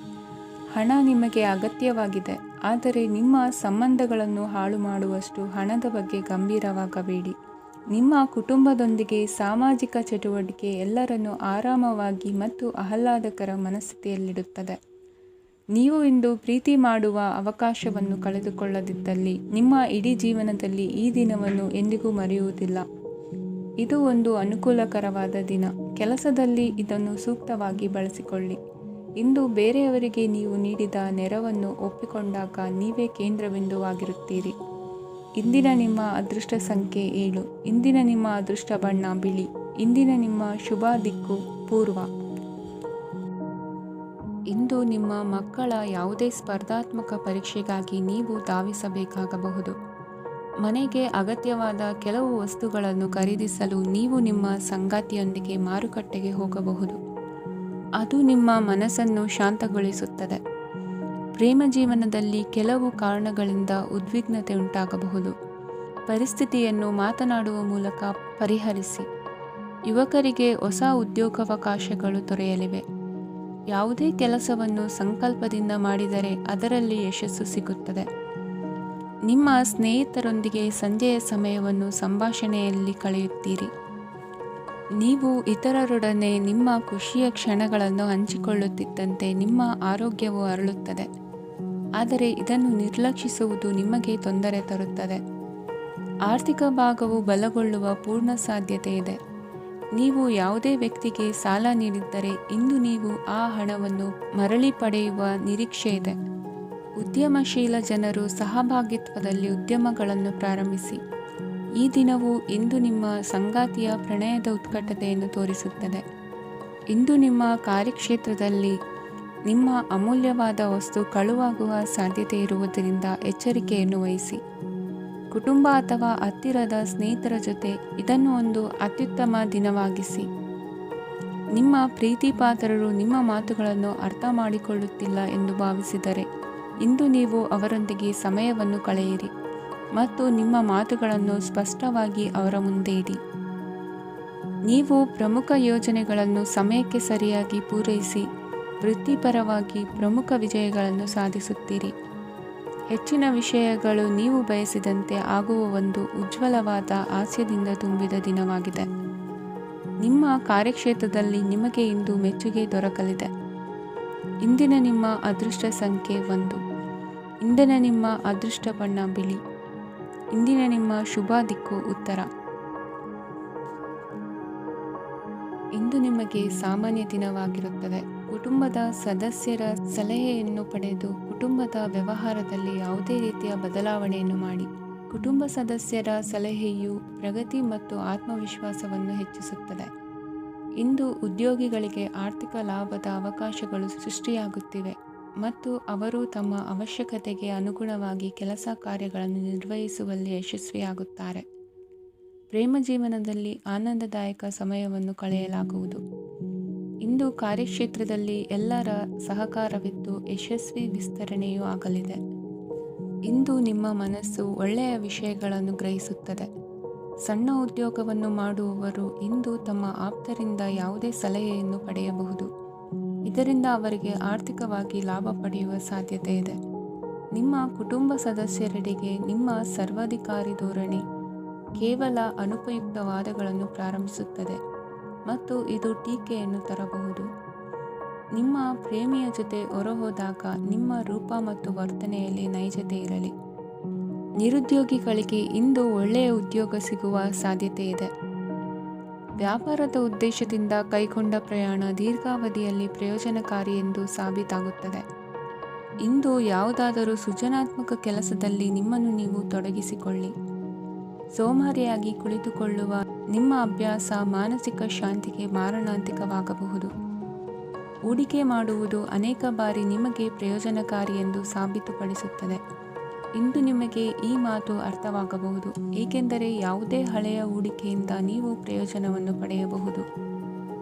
ಹಣ ನಿಮಗೆ ಅಗತ್ಯವಾಗಿದೆ, ಆದರೆ ನಿಮ್ಮ ಸಂಬಂಧಗಳನ್ನು ಹಾಳು ಮಾಡುವಷ್ಟು ಹಣದ ಬಗ್ಗೆ ಗಂಭೀರವಾಗಬೇಡಿ. ನಿಮ್ಮ ಕುಟುಂಬದೊಂದಿಗೆ ಸಾಮಾಜಿಕ ಚಟುವಟಿಕೆ ಎಲ್ಲರನ್ನೂ ಆರಾಮವಾಗಿ ಮತ್ತು ಆಹ್ಲಾದಕರ ಮನಸ್ಥಿತಿಯಲ್ಲಿಡುತ್ತದೆ. ನೀವು ಇಂದು ಪ್ರೀತಿ ಮಾಡುವ ಅವಕಾಶವನ್ನು ಕಳೆದುಕೊಳ್ಳದಿದ್ದಲ್ಲಿ ನಿಮ್ಮ ಇಡೀ ಜೀವನದಲ್ಲಿ ಈ ದಿನವನ್ನು ಎಂದಿಗೂ ಮರೆಯುವುದಿಲ್ಲ. ಇದು ಒಂದು ಅನುಕೂಲಕರವಾದ ದಿನ. ಕೆಲಸದಲ್ಲಿ ಇದನ್ನು ಸೂಕ್ತವಾಗಿ ಬಳಸಿಕೊಳ್ಳಿ. ಇಂದು ಬೇರೆಯವರಿಗೆ ನೀವು ನೀಡಿದ ನೆರವನ್ನು ಒಪ್ಪಿಕೊಂಡಾಗ ನೀವೇ ಕೇಂದ್ರಬಿಂದುವಾಗಿರುತ್ತೀರಿ. ಇಂದಿನ ನಿಮ್ಮ ಅದೃಷ್ಟ ಸಂಖ್ಯೆ 7. ಇಂದಿನ ನಿಮ್ಮ ಅದೃಷ್ಟ ಬಣ್ಣ ಬಿಳಿ. ಇಂದಿನ ನಿಮ್ಮ ಶುಭ ದಿಕ್ಕು ಪೂರ್ವ. ಇಂದು ನಿಮ್ಮ ಮಕ್ಕಳ ಯಾವುದೇ ಸ್ಪರ್ಧಾತ್ಮಕ ಪರೀಕ್ಷೆಗಾಗಿ ನೀವು ಧಾವಿಸಬೇಕಾಗಬಹುದು. ಮನೆಗೆ ಅಗತ್ಯವಾದ ಕೆಲವು ವಸ್ತುಗಳನ್ನು ಖರೀದಿಸಲು ನೀವು ನಿಮ್ಮ ಸಂಗಾತಿಯೊಂದಿಗೆ ಮಾರುಕಟ್ಟೆಗೆ ಹೋಗಬಹುದು. ಅದು ನಿಮ್ಮ ಮನಸ್ಸನ್ನು ಶಾಂತಗೊಳಿಸುತ್ತದೆ. ಪ್ರೇಮ ಜೀವನದಲ್ಲಿ ಕೆಲವು ಕಾರಣಗಳಿಂದ ಉದ್ವಿಗ್ನತೆ ಉಂಟಾಗಬಹುದು. ಪರಿಸ್ಥಿತಿಯನ್ನು ಮಾತನಾಡುವ ಮೂಲಕ ಪರಿಹರಿಸಿ. ಯುವಕರಿಗೆ ಹೊಸ ಉದ್ಯೋಗಾವಕಾಶಗಳು ದೊರೆಯಲಿವೆ. ಯಾವುದೇ ಕೆಲಸವನ್ನು ಸಂಕಲ್ಪದಿಂದ ಮಾಡಿದರೆ ಅದರಲ್ಲಿ ಯಶಸ್ಸು ಸಿಗುತ್ತದೆ. ನಿಮ್ಮ ಸ್ನೇಹಿತರೊಂದಿಗೆ ಸಂಜೆಯ ಸಮಯವನ್ನು ಸಂಭಾಷಣೆಯಲ್ಲಿ ಕಳೆಯುತ್ತೀರಿ. ನೀವು ಇತರರೊಡನೆ ನಿಮ್ಮ ಖುಷಿಯ ಕ್ಷಣಗಳನ್ನು ಹಂಚಿಕೊಳ್ಳುತ್ತಿದ್ದಂತೆ ನಿಮ್ಮ ಆರೋಗ್ಯವು ಅರಳುತ್ತದೆ, ಆದರೆ ಇದನ್ನು ನಿರ್ಲಕ್ಷಿಸುವುದು ನಿಮಗೆ ತೊಂದರೆ ತರುತ್ತದೆ. ಆರ್ಥಿಕ ಭಾಗವು ಬಲಗೊಳ್ಳುವ ಪೂರ್ಣ ಸಾಧ್ಯತೆ ಇದೆ. ನೀವು ಯಾವುದೇ ವ್ಯಕ್ತಿಗೆ ಸಾಲ ನೀಡಿದ್ದರೆ ಇಂದು ನೀವು ಆ ಹಣವನ್ನು ಮರಳಿ ಪಡೆಯುವ ನಿರೀಕ್ಷೆ ಇದೆ. ಉದ್ಯಮಶೀಲ ಜನರು ಸಹಭಾಗಿತ್ವದಲ್ಲಿ ಉದ್ಯಮಗಳನ್ನು ಪ್ರಾರಂಭಿಸಿ. ಈ ದಿನವು ಇಂದು ನಿಮ್ಮ ಸಂಗಾತಿಯ ಪ್ರಣಯದ ಉತ್ಕಟತೆಯನ್ನು ತೋರಿಸುತ್ತದೆ. ಇಂದು ನಿಮ್ಮ ಕಾರ್ಯಕ್ಷೇತ್ರದಲ್ಲಿ ನಿಮ್ಮ ಅಮೂಲ್ಯವಾದ ವಸ್ತು ಕಳುವಾಗುವ ಸಾಧ್ಯತೆ ಇರುವುದರಿಂದ ಎಚ್ಚರಿಕೆಯನ್ನು ವಹಿಸಿ. ಕುಟುಂಬ ಅಥವಾ ಹತ್ತಿರದ ಸ್ನೇಹಿತರ ಜೊತೆ ಇದನ್ನು ಒಂದು ಅತ್ಯುತ್ತಮ ದಿನವಾಗಿಸಿ. ನಿಮ್ಮ ಪ್ರೀತಿ ಪಾತ್ರರು ನಿಮ್ಮ ಮಾತುಗಳನ್ನು ಅರ್ಥ ಮಾಡಿಕೊಳ್ಳುತ್ತಿಲ್ಲ ಎಂದು ಭಾವಿಸಿದರೆ ಇಂದು ನೀವು ಅವರೊಂದಿಗೆ ಸಮಯವನ್ನು ಕಳೆಯಿರಿ ಮತ್ತು ನಿಮ್ಮ ಮಾತುಗಳನ್ನು ಸ್ಪಷ್ಟವಾಗಿ ಅವರ ಮುಂದೆ ಇಡಿ. ನೀವು ಪ್ರಮುಖ ಯೋಜನೆಗಳನ್ನು ಸಮಯಕ್ಕೆ ಸರಿಯಾಗಿ ಪೂರೈಸಿ ವೃತ್ತಿಪರವಾಗಿ ಪ್ರಮುಖ ವಿಜಯಗಳನ್ನು ಸಾಧಿಸುತ್ತೀರಿ. ಹೆಚ್ಚಿನ ವಿಷಯಗಳು ನೀವು ಬಯಸಿದಂತೆ ಆಗುವ ಒಂದು ಉಜ್ವಲವಾದ ಹಾಸ್ಯದಿಂದ ತುಂಬಿದ ದಿನವಾಗಿದೆ. ನಿಮ್ಮ ಕಾರ್ಯಕ್ಷೇತ್ರದಲ್ಲಿ ನಿಮಗೆ ಇಂದು ಮೆಚ್ಚುಗೆ ದೊರಕಲಿದೆ. ಇಂದಿನ ನಿಮ್ಮ ಅದೃಷ್ಟ ಸಂಖ್ಯೆ 1. ಇಂದಿನ ನಿಮ್ಮ ಅದೃಷ್ಟ ಬಣ್ಣ ಬಿಳಿ. ಇಂದಿನ ನಿಮ್ಮ ಶುಭ ದಿಕ್ಕು ಉತ್ತರ. ಇಂದು ನಿಮಗೆ ಸಾಮಾನ್ಯ ದಿನವಾಗಿರುತ್ತದೆ. ಕುಟುಂಬದ ಸದಸ್ಯರ ಸಲಹೆಯನ್ನು ಪಡೆದು ಕುಟುಂಬದ ವ್ಯವಹಾರದಲ್ಲಿ ಯಾವುದೇ ರೀತಿಯ ಬದಲಾವಣೆಯನ್ನು ಮಾಡಿ. ಕುಟುಂಬ ಸದಸ್ಯರ ಸಲಹೆಯು ಪ್ರಗತಿ ಮತ್ತು ಆತ್ಮವಿಶ್ವಾಸವನ್ನು ಹೆಚ್ಚಿಸುತ್ತದೆ. ಇಂದು ಉದ್ಯೋಗಿಗಳಿಗೆ ಆರ್ಥಿಕ ಲಾಭದ ಅವಕಾಶಗಳು ಸೃಷ್ಟಿಯಾಗುತ್ತಿವೆ ಮತ್ತು ಅವರು ತಮ್ಮ ಅವಶ್ಯಕತೆಗೆ ಅನುಗುಣವಾಗಿ ಕೆಲಸ ಕಾರ್ಯಗಳನ್ನು ನಿರ್ವಹಿಸುವಲ್ಲಿ ಯಶಸ್ವಿಯಾಗುತ್ತಾರೆ. ಪ್ರೇಮ ಜೀವನದಲ್ಲಿ ಆನಂದದಾಯಕ ಸಮಯವನ್ನು ಕಳೆಯಲಾಗುವುದು. ಇಂದು ಕಾರ್ಯಕ್ಷೇತ್ರದಲ್ಲಿ ಎಲ್ಲರ ಸಹಕಾರವಿದ್ದು ಯಶಸ್ವಿ ವಿಸ್ತರಣೆಯೂ ಆಗಲಿದೆ. ಇಂದು ನಿಮ್ಮ ಮನಸ್ಸು ಒಳ್ಳೆಯ ವಿಷಯಗಳನ್ನು ಗ್ರಹಿಸುತ್ತದೆ. ಸಣ್ಣ ಉದ್ಯೋಗವನ್ನು ಮಾಡುವವರು ಇಂದು ತಮ್ಮ ಆಪ್ತರಿಂದ ಯಾವುದೇ ಸಲಹೆಯನ್ನು ಪಡೆಯಬಹುದು. ಇದರಿಂದ ಅವರಿಗೆ ಆರ್ಥಿಕವಾಗಿ ಲಾಭ ಪಡೆಯುವ ಸಾಧ್ಯತೆ ಇದೆ. ನಿಮ್ಮ ಕುಟುಂಬ ಸದಸ್ಯರೆಡೆಗೆ ನಿಮ್ಮ ಸರ್ವಾಧಿಕಾರಿ ಧೋರಣೆ ಕೇವಲ ಅನುಪಯುಕ್ತ ವಾದಗಳನ್ನು ಪ್ರಾರಂಭಿಸುತ್ತದೆ ಮತ್ತು ಇದು ಟೀಕೆಯನ್ನು ತರಬಹುದು. ನಿಮ್ಮ ಪ್ರೇಮಿಯ ಜೊತೆ ಹೊರಹೋದಾಗ ನಿಮ್ಮ ರೂಪ ಮತ್ತು ವರ್ತನೆಯಲ್ಲಿ ನೈಜತೆ ಇರಲಿ. ನಿರುದ್ಯೋಗಿಗಳಿಗೆ ಇಂದು ಒಳ್ಳೆಯ ಉದ್ಯೋಗ ಸಿಗುವ ಸಾಧ್ಯತೆ ಇದೆ. ವ್ಯಾಪಾರದ ಉದ್ದೇಶದಿಂದ ಕೈಗೊಂಡ ಪ್ರಯಾಣ ದೀರ್ಘಾವಧಿಯಲ್ಲಿ ಪ್ರಯೋಜನಕಾರಿ ಎಂದು ಸಾಬೀತಾಗುತ್ತದೆ. ಇಂದು ಯಾವುದಾದರೂ ಸೃಜನಾತ್ಮಕ ಕೆಲಸದಲ್ಲಿ ನಿಮ್ಮನ್ನು ನೀವು ತೊಡಗಿಸಿಕೊಳ್ಳಿ. ಸೋಮಾರಿಯಾಗಿ ಕುಳಿತುಕೊಳ್ಳುವ ನಿಮ್ಮ ಅಭ್ಯಾಸ ಮಾನಸಿಕ ಶಾಂತಿಗೆ ಮಾರಣಾಂತಿಕವಾಗಬಹುದು. ಹೂಡಿಕೆ ಮಾಡುವುದು ಅನೇಕ ಬಾರಿ ನಿಮಗೆ ಪ್ರಯೋಜನಕಾರಿ ಎಂದು ಸಾಬೀತುಪಡಿಸುತ್ತದೆ. ಇಂದು ನಿಮಗೆ ಈ ಮಾತು ಅರ್ಥವಾಗಬಹುದು, ಏಕೆಂದರೆ ಯಾವುದೇ ಹಳೆಯ ಹೂಡಿಕೆಯಿಂದ ನೀವು ಪ್ರಯೋಜನವನ್ನು ಪಡೆಯಬಹುದು.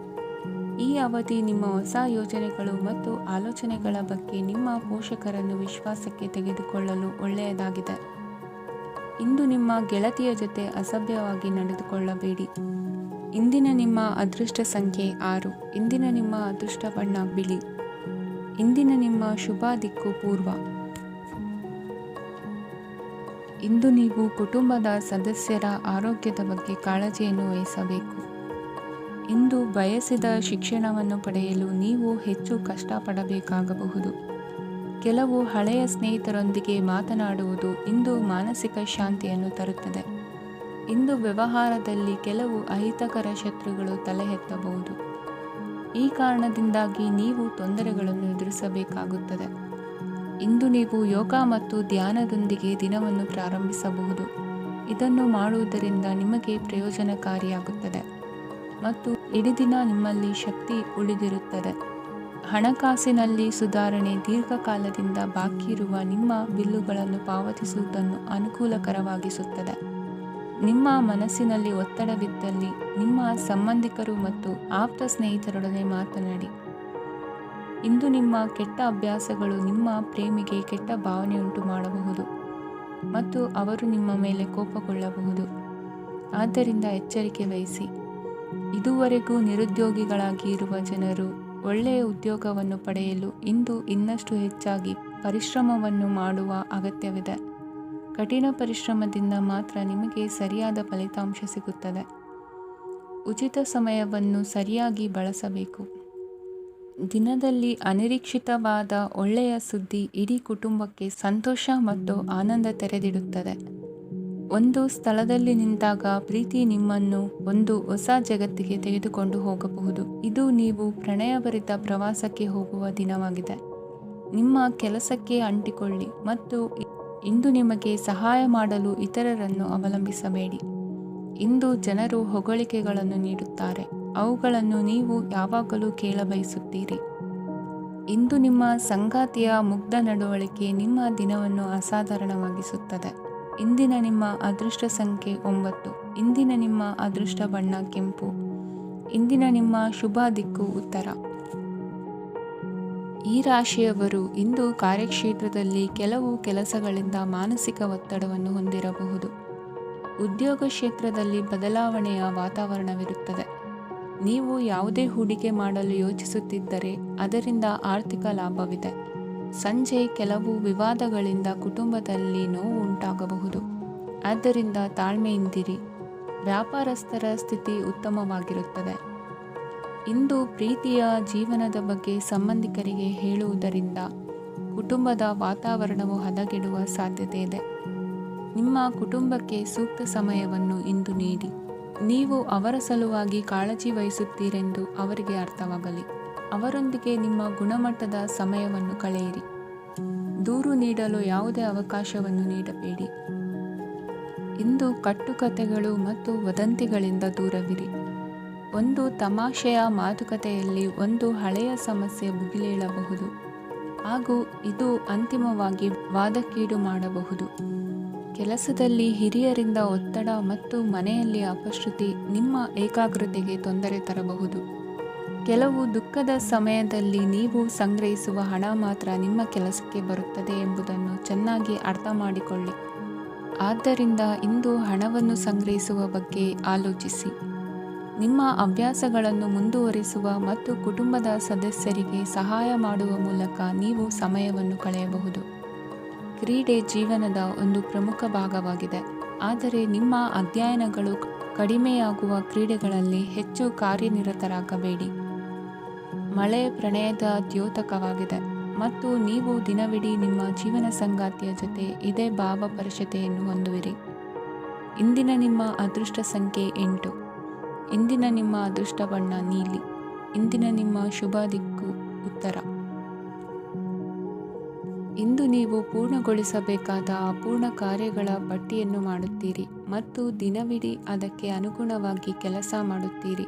ಈ ಅವಧಿ ನಿಮ್ಮ ಹೊಸ ಯೋಜನೆಗಳು ಮತ್ತು ಆಲೋಚನೆಗಳ ಬಗ್ಗೆ ನಿಮ್ಮ ಪೋಷಕರನ್ನು ವಿಶ್ವಾಸಕ್ಕೆ ತೆಗೆದುಕೊಳ್ಳಲು ಒಳ್ಳೆಯದಾಗಿದೆ. ಇಂದು ನಿಮ್ಮ ಗೆಳತಿಯ ಜೊತೆ ಅಸಭ್ಯವಾಗಿ ನಡೆದುಕೊಳ್ಳಬೇಡಿ. ಇಂದಿನ ನಿಮ್ಮ ಅದೃಷ್ಟ ಸಂಖ್ಯೆ 6. ಇಂದಿನ ನಿಮ್ಮ ಅದೃಷ್ಟ ಬಣ್ಣ ಬಿಳಿ. ಇಂದಿನ ನಿಮ್ಮ ಶುಭ ದಿಕ್ಕು ಪೂರ್ವ. ಇಂದು ನೀವು ಕುಟುಂಬದ ಸದಸ್ಯರ ಆರೋಗ್ಯದ ಬಗ್ಗೆ ಕಾಳಜಿಯನ್ನು ವಹಿಸಬೇಕು. ಇಂದು ಬಯಸಿದ ಶಿಕ್ಷಣವನ್ನು ಪಡೆಯಲು ನೀವು ಹೆಚ್ಚು ಕಷ್ಟಪಡಬೇಕಾಗಬಹುದು. ಕೆಲವು ಹಳೆಯ ಸ್ನೇಹಿತರೊಂದಿಗೆ ಮಾತನಾಡುವುದು ಇಂದು ಮಾನಸಿಕ ಶಾಂತಿಯನ್ನು ತರುತ್ತದೆ. ಇಂದು ವ್ಯವಹಾರದಲ್ಲಿ ಕೆಲವು ಅಹಿತಕರ ಶತ್ರುಗಳು ತಲೆ ಎತ್ತಬಹುದು. ಈ ಕಾರಣದಿಂದಾಗಿ ನೀವು ತೊಂದರೆಗಳನ್ನು ಎದುರಿಸಬೇಕಾಗುತ್ತದೆ. ಇಂದು ನೀವು ಯೋಗ ಮತ್ತು ಧ್ಯಾನದೊಂದಿಗೆ ದಿನವನ್ನು ಪ್ರಾರಂಭಿಸಬಹುದು. ಇದನ್ನು ಮಾಡುವುದರಿಂದ ನಿಮಗೆ ಪ್ರಯೋಜನಕಾರಿಯಾಗುತ್ತದೆ ಮತ್ತು ಇಡೀ ದಿನ ನಿಮ್ಮಲ್ಲಿ ಶಕ್ತಿ ಉಳಿದಿರುತ್ತದೆ. ಹಣಕಾಸಿನಲ್ಲಿ ಸುಧಾರಣೆ ದೀರ್ಘಕಾಲದಿಂದ ಬಾಕಿ ಇರುವ ನಿಮ್ಮ ಬಿಲ್ಲುಗಳನ್ನು ಪಾವತಿಸುವುದನ್ನು ಅನುಕೂಲಕರವಾಗಿಸುತ್ತದೆ. ನಿಮ್ಮ ಮನಸ್ಸಿನಲ್ಲಿ ಒತ್ತಡವಿದ್ದಲ್ಲಿ ನಿಮ್ಮ ಸಂಬಂಧಿಕರು ಮತ್ತು ಆಪ್ತ ಸ್ನೇಹಿತರೊಡನೆ ಮಾತನಾಡಿ. ಇಂದು ನಿಮ್ಮ ಕೆಟ್ಟ ಅಭ್ಯಾಸಗಳು ನಿಮ್ಮ ಪ್ರೇಮಿಗೆ ಕೆಟ್ಟ ಭಾವನೆಯುಂಟು ಮಾಡಬಹುದು ಮತ್ತು ಅವರು ನಿಮ್ಮ ಮೇಲೆ ಕೋಪಗೊಳ್ಳಬಹುದು. ಆದ್ದರಿಂದ ಎಚ್ಚರಿಕೆ ವಹಿಸಿ. ಇದುವರೆಗೂ ನಿರುದ್ಯೋಗಿಗಳಾಗಿ ಇರುವ ಜನರು ಒಳ್ಳೆಯ ಉದ್ಯೋಗವನ್ನು ಪಡೆಯಲು ಇಂದು ಇನ್ನಷ್ಟು ಹೆಚ್ಚಾಗಿ ಪರಿಶ್ರಮವನ್ನು ಮಾಡುವ ಅಗತ್ಯವಿದೆ. ಕಠಿಣ ಪರಿಶ್ರಮದಿಂದ ಮಾತ್ರ ನಿಮಗೆ ಸರಿಯಾದ ಫಲಿತಾಂಶ ಸಿಗುತ್ತದೆ. ಉಚಿತ ಸಮಯವನ್ನು ಸರಿಯಾಗಿ ಬಳಸಬೇಕು. ದಿನದಲ್ಲಿ ಅನಿರೀಕ್ಷಿತವಾದ ಒಳ್ಳೆಯ ಸುದ್ದಿ ಇಡೀ ಕುಟುಂಬಕ್ಕೆ ಸಂತೋಷ ಮತ್ತು ಆನಂದ ತೆರೆದಿಡುತ್ತದೆ. ಒಂದು ಸ್ಥಳದಲ್ಲಿ ನಿಂತಾಗ ಪ್ರೀತಿ ನಿಮ್ಮನ್ನು ಒಂದು ಹೊಸ ಜಗತ್ತಿಗೆ ತೆಗೆದುಕೊಂಡು ಹೋಗಬಹುದು. ಇದು ನೀವು ಪ್ರಣಯಭರಿತ ಪ್ರವಾಸಕ್ಕೆ ಹೋಗುವ ದಿನವಾಗಿದೆ. ನಿಮ್ಮ ಕೆಲಸಕ್ಕೆ ಅಂಟಿಕೊಳ್ಳಿ ಮತ್ತು ಇಂದು ನಿಮಗೆ ಸಹಾಯ ಮಾಡಲು ಇತರರನ್ನು ಅವಲಂಬಿಸಬೇಡಿ. ಇಂದು ಜನರು ಹೊಗಳಿಕೆಗಳನ್ನು ನೀಡುತ್ತಾರೆ. ಅವುಗಳನ್ನು ನೀವು ಯಾವಾಗಲೂ ಕೇಳಬಯಸುತ್ತೀರಿ. ಇಂದು ನಿಮ್ಮ ಸಂಗಾತಿಯ ಮುಗ್ಧ ನಡವಳಿಕೆ ನಿಮ್ಮ ದಿನವನ್ನು ಅಸಾಧಾರಣವಾಗಿಸುತ್ತದೆ. ಇಂದಿನ ನಿಮ್ಮ ಅದೃಷ್ಟ ಸಂಖ್ಯೆ 9. ಇಂದಿನ ನಿಮ್ಮ ಅದೃಷ್ಟ ಬಣ್ಣ ಕೆಂಪು. ಇಂದಿನ ನಿಮ್ಮ ಶುಭ ದಿಕ್ಕು ಉತ್ತರ. ಈ ರಾಶಿಯವರು ಇಂದು ಕಾರ್ಯಕ್ಷೇತ್ರದಲ್ಲಿ ಕೆಲವು ಕೆಲಸಗಳಿಂದ ಮಾನಸಿಕ ಒತ್ತಡವನ್ನು ಹೊಂದಿರಬಹುದು. ಉದ್ಯೋಗ ಕ್ಷೇತ್ರದಲ್ಲಿ ಬದಲಾವಣೆಯ ವಾತಾವರಣವಿರುತ್ತದೆ. ನೀವು ಯಾವುದೇ ಹೂಡಿಕೆ ಮಾಡಲು ಯೋಚಿಸುತ್ತಿದ್ದರೆ ಅದರಿಂದ ಆರ್ಥಿಕ ಲಾಭವಿದೆ. ಸಂಜೆ ಕೆಲವು ವಿವಾದಗಳಿಂದ ಕುಟುಂಬದಲ್ಲಿ ನೋವು ಉಂಟಾಗಬಹುದು. ಆದ್ದರಿಂದ ತಾಳ್ಮೆಯಿಂದಿರಿ. ವ್ಯಾಪಾರಸ್ಥರ ಸ್ಥಿತಿ ಉತ್ತಮವಾಗಿರುತ್ತದೆ. ಇಂದು ಪ್ರೀತಿಯ ಜೀವನದ ಬಗ್ಗೆ ಸಂಬಂಧಿಕರಿಗೆ ಹೇಳುವುದರಿಂದ ಕುಟುಂಬದ ವಾತಾವರಣವು ಹದಗೆಡುವ ಸಾಧ್ಯತೆ ಇದೆ. ನಿಮ್ಮ ಕುಟುಂಬಕ್ಕೆ ಸೂಕ್ತ ಸಮಯವನ್ನು ಇಂದು ನೀಡಿ. ನೀವು ಅವರ ಸಲುವಾಗಿ ಕಾಳಜಿ ವಹಿಸುತ್ತೀರೆಂದು ಅವರಿಗೆ ಅರ್ಥವಾಗಲಿ. ಅವರೊಂದಿಗೆ ನಿಮ್ಮ ಗುಣಮಟ್ಟದ ಸಮಯವನ್ನು ಕಳೆಯಿರಿ. ದೂರು ನೀಡಲು ಯಾವುದೇ ಅವಕಾಶವನ್ನು ನೀಡಬೇಡಿ. ಇಂದು ಕಟ್ಟುಕತೆಗಳು ಮತ್ತು ವದಂತಿಗಳಿಂದ ದೂರವಿರಿ. ಒಂದು ತಮಾಷೆಯ ಮಾತುಕತೆಯಲ್ಲಿ ಒಂದು ಹಳೆಯ ಸಮಸ್ಯೆ ಭುಗಿಲೇಳಬಹುದು ಹಾಗೂ ಇದು ಅಂತಿಮವಾಗಿ ವಾದಕ್ಕೀಡು ಮಾಡಬಹುದು. ಕೆಲಸದಲ್ಲಿ ಹಿರಿಯರಿಂದ ಒತ್ತಡ ಮತ್ತು ಮನೆಯಲ್ಲಿ ಅಪಶ್ರುತಿ ನಿಮ್ಮ ಏಕಾಗ್ರತೆಗೆ ತೊಂದರೆ ತರಬಹುದು. ಕೆಲವು ದುಃಖದ ಸಮಯದಲ್ಲಿ ನೀವು ಸಂಗ್ರಹಿಸುವ ಹಣ ಮಾತ್ರ ನಿಮ್ಮ ಕೆಲಸಕ್ಕೆ ಬರುತ್ತದೆ ಎಂಬುದನ್ನು ಚೆನ್ನಾಗಿ ಅರ್ಥ ಮಾಡಿಕೊಳ್ಳಿ. ಆದ್ದರಿಂದ ಇಂದು ಹಣವನ್ನು ಸಂಗ್ರಹಿಸುವ ಬಗ್ಗೆ ಆಲೋಚಿಸಿ. ನಿಮ್ಮ ಅಭ್ಯಾಸಗಳನ್ನು ಮುಂದುವರಿಸುವ ಮತ್ತು ಕುಟುಂಬದ ಸದಸ್ಯರಿಗೆ ಸಹಾಯ ಮಾಡುವ ಮೂಲಕ ನೀವು ಸಮಯವನ್ನು ಕಳೆಯಬಹುದು. ಕ್ರೀಡೆ ಜೀವನದ ಒಂದು ಪ್ರಮುಖ ಭಾಗವಾಗಿದೆ, ಆದರೆ ನಿಮ್ಮ ಅಧ್ಯಯನಗಳು ಕಡಿಮೆಯಾಗುವ ಕ್ರೀಡೆಗಳಲ್ಲಿ ಹೆಚ್ಚು ಕಾರ್ಯನಿರತರಾಗಬೇಡಿ. ಮಳೆ ಪ್ರಣಯದ ದ್ಯೋತಕವಾಗಿದೆ ಮತ್ತು ನೀವು ದಿನವಿಡೀ ನಿಮ್ಮ ಜೀವನ ಸಂಗಾತಿಯ ಜೊತೆ ಇದೇ ಭಾವಪರಿಷತೆಯನ್ನು ಹೊಂದುವಿರಿ. ಇಂದಿನ ನಿಮ್ಮ ಅದೃಷ್ಟ ಸಂಖ್ಯೆ 8. ಇಂದಿನ ನಿಮ್ಮ ಅದೃಷ್ಟ ಬಣ್ಣ ನೀಲಿ. ಇಂದಿನ ನಿಮ್ಮ ಶುಭ ದಿಕ್ಕು ಉತ್ತರ. ಇಂದು ನೀವು ಪೂರ್ಣಗೊಳಿಸಬೇಕಾದ ಅಪೂರ್ಣ ಕಾರ್ಯಗಳ ಪಟ್ಟಿಯನ್ನು ಮಾಡುತ್ತೀರಿ ಮತ್ತು ದಿನವಿಡೀ ಅದಕ್ಕೆ ಅನುಗುಣವಾಗಿ ಕೆಲಸ ಮಾಡುತ್ತೀರಿ.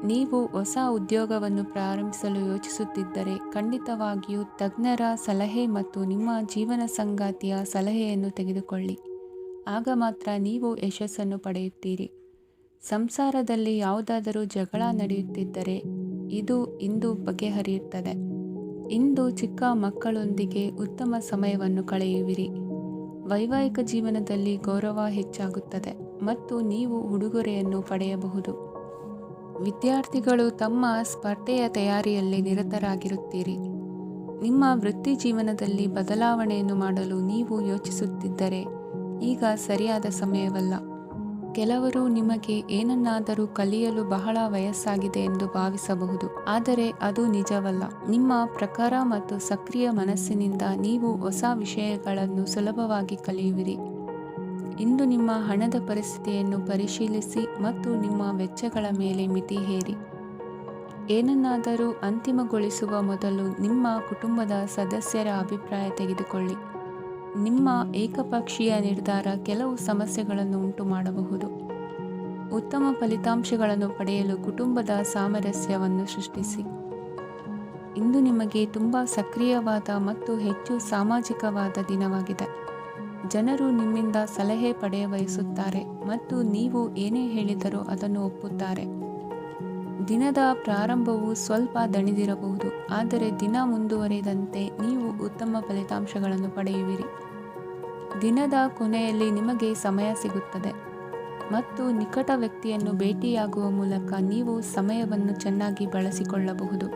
ನೀವು ಹೊಸ ಉದ್ಯೋಗವನ್ನು ಪ್ರಾರಂಭಿಸಲು ಯೋಚಿಸುತ್ತಿದ್ದರೆ ಖಂಡಿತವಾಗಿಯೂ ತಜ್ಞರ ಸಲಹೆ ಮತ್ತು ನಿಮ್ಮ ಜೀವನ ಸಂಗಾತಿಯ ಸಲಹೆಯನ್ನು ತೆಗೆದುಕೊಳ್ಳಿ. ಆಗ ಮಾತ್ರ ನೀವು ಯಶಸ್ಸನ್ನು ಪಡೆಯುತ್ತೀರಿ. ಸಂಸಾರದಲ್ಲಿ ಯಾವುದಾದರೂ ಜಗಳ ನಡೆಯುತ್ತಿದ್ದರೆ ಇದು ಇಂದು ಬಗೆಹರಿಯುತ್ತದೆ. ಇಂದು ಚಿಕ್ಕ ಮಕ್ಕಳೊಂದಿಗೆ ಉತ್ತಮ ಸಮಯವನ್ನು ಕಳೆಯುವಿರಿ. ವೈವಾಹಿಕ ಜೀವನದಲ್ಲಿ ಗೌರವ ಹೆಚ್ಚಾಗುತ್ತದೆ ಮತ್ತು ನೀವು ಉಡುಗೊರೆಯನ್ನು ಪಡೆಯಬಹುದು. ವಿದ್ಯಾರ್ಥಿಗಳು ತಮ್ಮ ಸ್ಪರ್ಧೆಯ ತಯಾರಿಯಲ್ಲಿ ನಿರತರಾಗಿರುತ್ತೀರಿ. ನಿಮ್ಮ ವೃತ್ತಿ ಜೀವನದಲ್ಲಿ ಬದಲಾವಣೆಯನ್ನು ಮಾಡಲು ನೀವು ಯೋಚಿಸುತ್ತಿದ್ದರೆ ಈಗ ಸರಿಯಾದ ಸಮಯವಲ್ಲ. ಕೆಲವರು ನಿಮಗೆ ಏನನ್ನಾದರೂ ಕಲಿಯಲು ಬಹಳ ವಯಸ್ಸಾಗಿದೆ ಎಂದು ಭಾವಿಸಬಹುದು, ಆದರೆ ಅದು ನಿಜವಲ್ಲ. ನಿಮ್ಮ ಪ್ರಖರ ಮತ್ತು ಸಕ್ರಿಯ ಮನಸ್ಸಿನಿಂದ ನೀವು ಹೊಸ ವಿಷಯಗಳನ್ನು ಸುಲಭವಾಗಿ ಕಲಿಯುವಿರಿ. ಇಂದು ನಿಮ್ಮ ಹಣದ ಪರಿಸ್ಥಿತಿಯನ್ನು ಪರಿಶೀಲಿಸಿ ಮತ್ತು ನಿಮ್ಮ ವೆಚ್ಚಗಳ ಮೇಲೆ ಮಿತಿ ಹೇರಿ. ಏನನ್ನಾದರೂ ಅಂತಿಮಗೊಳಿಸುವ ಮೊದಲು ನಿಮ್ಮ ಕುಟುಂಬದ ಸದಸ್ಯರ ಅಭಿಪ್ರಾಯ ತೆಗೆದುಕೊಳ್ಳಿ. ನಿಮ್ಮ ಏಕಪಕ್ಷೀಯ ನಿರ್ಧಾರ ಕೆಲವು ಸಮಸ್ಯೆಗಳನ್ನು ಉಂಟು ಮಾಡಬಹುದು. ಉತ್ತಮ ಫಲಿತಾಂಶಗಳನ್ನು ಪಡೆಯಲು ಕುಟುಂಬದ ಸಾಮರಸ್ಯವನ್ನು ಸೃಷ್ಟಿಸಿ. ಇಂದು ನಿಮಗೆ ತುಂಬ ಸಕ್ರಿಯವಾದ ಮತ್ತು ಹೆಚ್ಚು ಸಾಮಾಜಿಕವಾದ ದಿನವಾಗಿದೆ. ಜನರು ನಿಮ್ಮಿಂದ ಸಲಹೆ ಪಡೆಯ ಬಯಸುತ್ತಾರೆ ಮತ್ತು ನೀವು ಏನೇ ಹೇಳಿದರೂ ಅದನ್ನು ಒಪ್ಪುತ್ತಾರೆ. ದಿನದ ಪ್ರಾರಂಭವು ಸ್ವಲ್ಪ ದಣಿದಿರಬಹುದು, ಆದರೆ ದಿನ ಮುಂದುವರಿದಂತೆ ನೀವು ಉತ್ತಮ ಫಲಿತಾಂಶಗಳನ್ನು ಪಡೆಯುವಿರಿ. ದಿನದ ಕೊನೆಯಲ್ಲಿ ನಿಮಗೆ ಸಮಯ ಸಿಗುತ್ತದೆ ಮತ್ತು ನಿಕಟ ವ್ಯಕ್ತಿಯನ್ನು ಭೇಟಿಯಾಗುವ ಮೂಲಕ ನೀವು ಸಮಯವನ್ನು ಚೆನ್ನಾಗಿ ಬಳಸಿಕೊಳ್ಳಬಹುದು.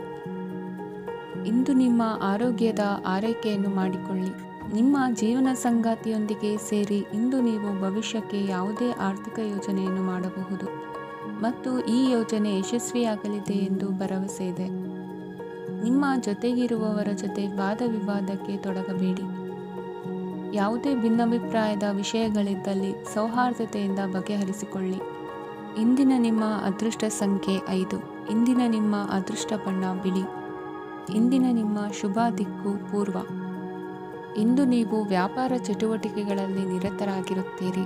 ಇಂದು ನಿಮ್ಮ ಆರೋಗ್ಯದ ಆರೈಕೆಯನ್ನು ಮಾಡಿಕೊಳ್ಳಿ. ನಿಮ್ಮ ಜೀವನ ಸಂಗಾತಿಯೊಂದಿಗೆ ಸೇರಿ ಇಂದು ನೀವು ಭವಿಷ್ಯಕ್ಕೆ ಯಾವುದೇ ಆರ್ಥಿಕ ಯೋಜನೆಯನ್ನು ಮಾಡಬಹುದು ಮತ್ತು ಈ ಯೋಜನೆ ಯಶಸ್ವಿಯಾಗಲಿದೆ ಎಂದು ಭರವಸೆ ಇದೆ. ನಿಮ್ಮ ಜೊತೆಗಿರುವವರ ಜೊತೆ ವಾದ ವಿವಾದಕ್ಕೆ ತೊಡಗಬೇಡಿ. ಯಾವುದೇ ಭಿನ್ನಾಭಿಪ್ರಾಯದ ವಿಷಯಗಳಿದ್ದಲ್ಲಿ ಸೌಹಾರ್ದತೆಯಿಂದ ಬಗೆಹರಿಸಿಕೊಳ್ಳಿ. ಇಂದಿನ ನಿಮ್ಮ ಅದೃಷ್ಟ ಸಂಖ್ಯೆ 5. ಇಂದಿನ ನಿಮ್ಮ ಅದೃಷ್ಟ ಬಣ್ಣ ಬಿಳಿ. ಇಂದಿನ ನಿಮ್ಮ ಶುಭ ದಿಕ್ಕು ಪೂರ್ವ. ಇಂದು ನೀವು ವ್ಯಾಪಾರ ಚಟುವಟಿಕೆಗಳಲ್ಲಿ ನಿರತರಾಗಿರುತ್ತೀರಿ.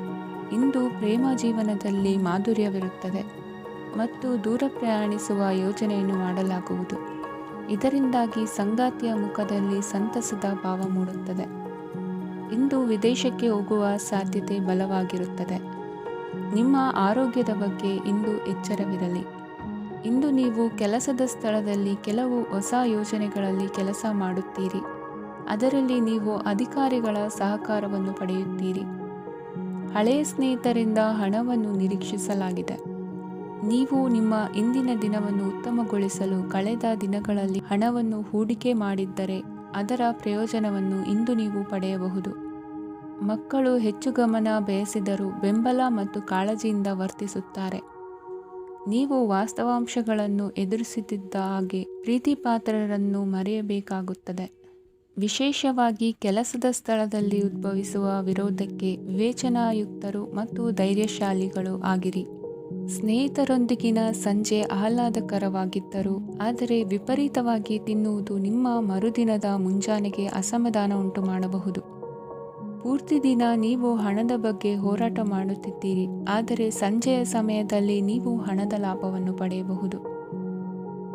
ಇಂದು ಪ್ರೇಮ ಜೀವನದಲ್ಲಿ ಮಾಧುರ್ಯವಿರುತ್ತದೆ ಮತ್ತು ದೂರ ಪ್ರಯಾಣಿಸುವ ಯೋಜನೆಯನ್ನು ಮಾಡಲಾಗುವುದು. ಇದರಿಂದಾಗಿ ಸಂಗಾತಿಯ ಮುಖದಲ್ಲಿ ಸಂತಸದ ಭಾವ ಮೂಡುತ್ತದೆ. ಇಂದು ವಿದೇಶಕ್ಕೆ ಹೋಗುವ ಸಾಧ್ಯತೆ ಬಲವಾಗಿರುತ್ತದೆ. ನಿಮ್ಮ ಆರೋಗ್ಯದ ಬಗ್ಗೆ ಇಂದು ಎಚ್ಚರವಿರಲಿ. ಇಂದು ನೀವು ಕೆಲಸದ ಸ್ಥಳದಲ್ಲಿ ಕೆಲವು ಹೊಸ ಯೋಜನೆಗಳಲ್ಲಿ ಕೆಲಸ ಮಾಡುತ್ತೀರಿ. ಅದರಲ್ಲಿ ನೀವು ಅಧಿಕಾರಿಗಳ ಸಹಕಾರವನ್ನು ಪಡೆಯುತ್ತೀರಿ. ಹಳೆಯ ಸ್ನೇಹಿತರಿಂದ ಹಣವನ್ನು ನಿರೀಕ್ಷಿಸಲಾಗಿದೆ. ನೀವು ನಿಮ್ಮ ಇಂದಿನ ದಿನವನ್ನು ಉತ್ತಮಗೊಳಿಸಲು ಕಳೆದ ದಿನಗಳಲ್ಲಿ ಹಣವನ್ನು ಹೂಡಿಕೆ ಮಾಡಿದ್ದರೆ ಅದರ ಪ್ರಯೋಜನವನ್ನು ಇಂದು ನೀವು ಪಡೆಯಬಹುದು. ಮಕ್ಕಳು ಹೆಚ್ಚು ಗಮನ ಬಯಸಿದರೂ ಬೆಂಬಲ ಮತ್ತು ಕಾಳಜಿಯಿಂದ ವರ್ತಿಸುತ್ತಾರೆ. ನೀವು ವಾಸ್ತವಾಂಶಗಳನ್ನು ಎದುರಿಸುತ್ತಿದ್ದ ಹಾಗೆ ಪ್ರೀತಿಪಾತ್ರರನ್ನು ಮರೆಯಬೇಕಾಗುತ್ತದೆ. ವಿಶೇಷವಾಗಿ ಕೆಲಸದ ಸ್ಥಳದಲ್ಲಿ ಉದ್ಭವಿಸುವ ವಿರೋಧಕ್ಕೆ ವಿವೇಚನಾಯುಕ್ತರು ಮತ್ತು ಧೈರ್ಯಶಾಲಿಗಳು ಆಗಿರಿ. ಸ್ನೇಹಿತರೊಂದಿಗಿನ ಸಂಜೆ ಆಹ್ಲಾದಕರವಾಗಿದ್ದರೂ, ಆದರೆ ವಿಪರೀತವಾಗಿ ತಿನ್ನುವುದು ನಿಮ್ಮ ಮರುದಿನದ ಮುಂಜಾನೆಗೆ ಅಸಮಾಧಾನ ಉಂಟುಮಾಡಬಹುದು. ಪೂರ್ತಿ ದಿನ ನೀವು ಹಣದ ಬಗ್ಗೆ ಹೋರಾಟ ಮಾಡುತ್ತಿದ್ದೀರಿ, ಆದರೆ ಸಂಜೆಯ ಸಮಯದಲ್ಲಿ ನೀವು ಹಣದ ಲಾಭವನ್ನು ಪಡೆಯಬಹುದು.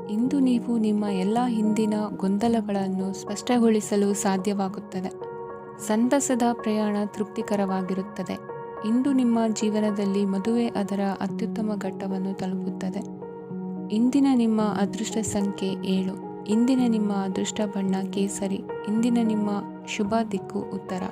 ಇಂದು ನೀವು ನಿಮ್ಮ ಎಲ್ಲ ಹಿಂದಿನ ಗೊಂದಲಗಳನ್ನು ಸ್ಪಷ್ಟಗೊಳಿಸಲು ಸಾಧ್ಯವಾಗುತ್ತದೆ. ಸಂತಸದ ಪ್ರಯಾಣ ತೃಪ್ತಿಕರವಾಗಿರುತ್ತದೆ. ಇಂದು ನಿಮ್ಮ ಜೀವನದಲ್ಲಿ ಮದುವೆ ಅದರ ಅತ್ಯುತ್ತಮ ಘಟ್ಟವನ್ನು ತಲುಪುತ್ತದೆ. ಇಂದಿನ ನಿಮ್ಮ ಅದೃಷ್ಟ ಸಂಖ್ಯೆ 7. ಇಂದಿನ ನಿಮ್ಮ ಅದೃಷ್ಟ ಬಣ್ಣ ಕೇಸರಿ. ಇಂದಿನ ನಿಮ್ಮ ಶುಭ ದಿಕ್ಕು ಉತ್ತರ.